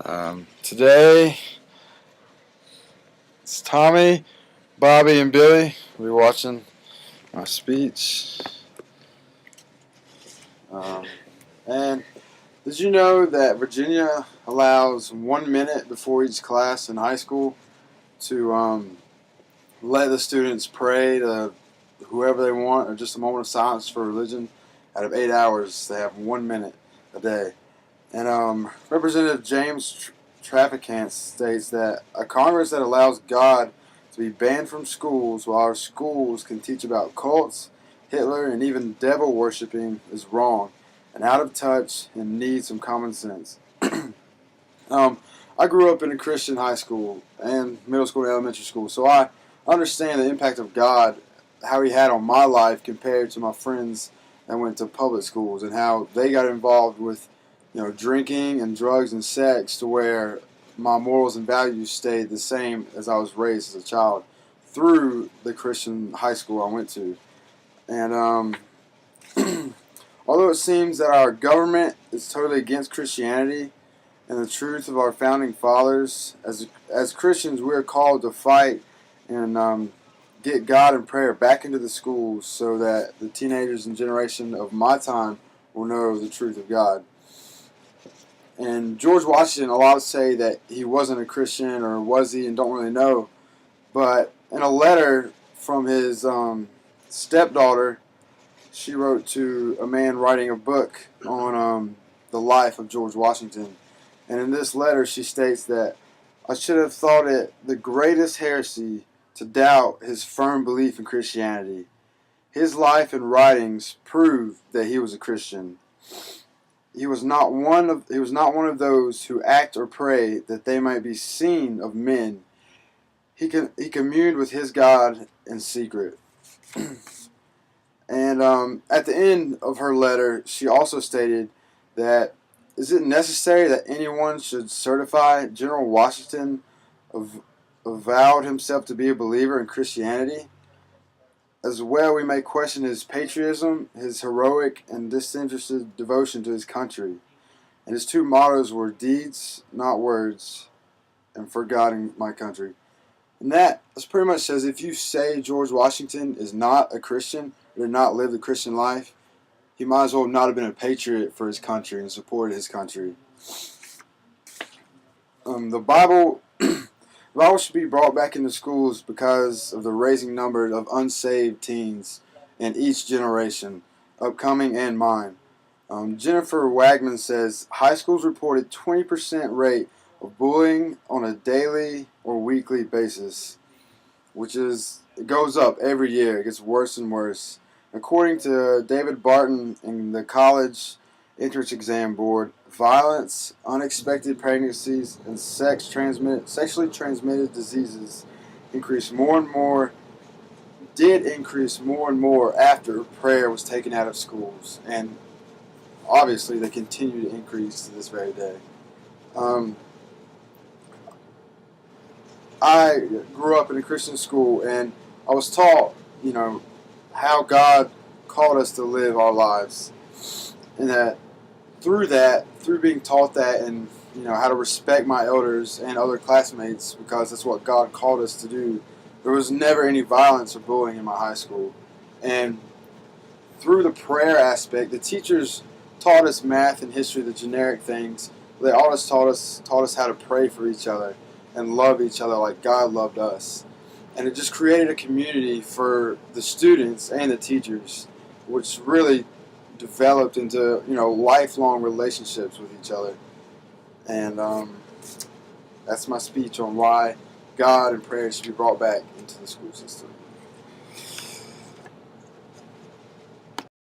Today it's Tommy, Bobby, and Billy. We're watching my speech. And did you know that Virginia allows 1 minute before each class in high school to let the students pray to whoever they want, or just a moment of silence for religion? Out of 8 hours, they have 1 minute a day. And Representative James Traficant states that a Congress that allows God to be banned from schools while our schools can teach about cults, Hitler, and even devil worshipping is wrong and out of touch and needs some common sense. um, I grew up in a Christian high school and middle school and elementary school, so I understand the impact of God, how He had on my life compared to my friends that went to public schools, and how they got involved with drinking and drugs and sex to where my morals and values stayed the same as I was raised as a child through the Christian high school I went to. And although it seems that our government is totally against Christianity and the truth of our founding fathers, as Christians we are called to fight and get God and prayer back into the schools so that the teenagers and generation of my time will know the truth of God. And George Washington, a lot say that he wasn't a Christian, or was he, and don't really know. But in a letter from his stepdaughter, she wrote to a man writing a book on the life of George Washington. And in this letter, she states that I should have thought it the greatest heresy to doubt his firm belief in Christianity. His life and writings prove that he was a Christian. He was not one of those who act or pray that they might be seen of men. He communed with his God in secret. And at the end of her letter, she also stated that, is it necessary that anyone should certify General Washington avowed himself to be a believer in Christianity? As well, we may question his patriotism, his heroic and disinterested devotion to his country. And his two mottos were deeds, not words, and for God and my country. And that pretty much says if you say George Washington is not a Christian, or did not live the Christian life, he might as well not have been a patriot for his country and supported his country. The Bible should be brought back into schools because of the raising number of unsaved teens in each generation, upcoming and mine. Jennifer Wagman says high schools reported 20% rate of bullying on a daily or weekly basis, it goes up every year. It gets worse and worse. According to David Barton in the College Entrance Exam Board, violence, unexpected pregnancies, and sexually transmitted diseases increase more and more after prayer was taken out of schools, and obviously they continue to increase to this very day. I grew up in a Christian school, and I was taught, how God called us to live our lives, and through being taught that, and how to respect my elders and other classmates, because that's what God called us to do. There was never any violence or bullying in my high school, and through the prayer aspect, the teachers taught us math and history, the generic things. They always taught us how to pray for each other and love each other like God loved us. And it just created a community for the students and the teachers, which really developed into lifelong relationships with each other. And that's my speech on why God and prayer should be brought back into the school system.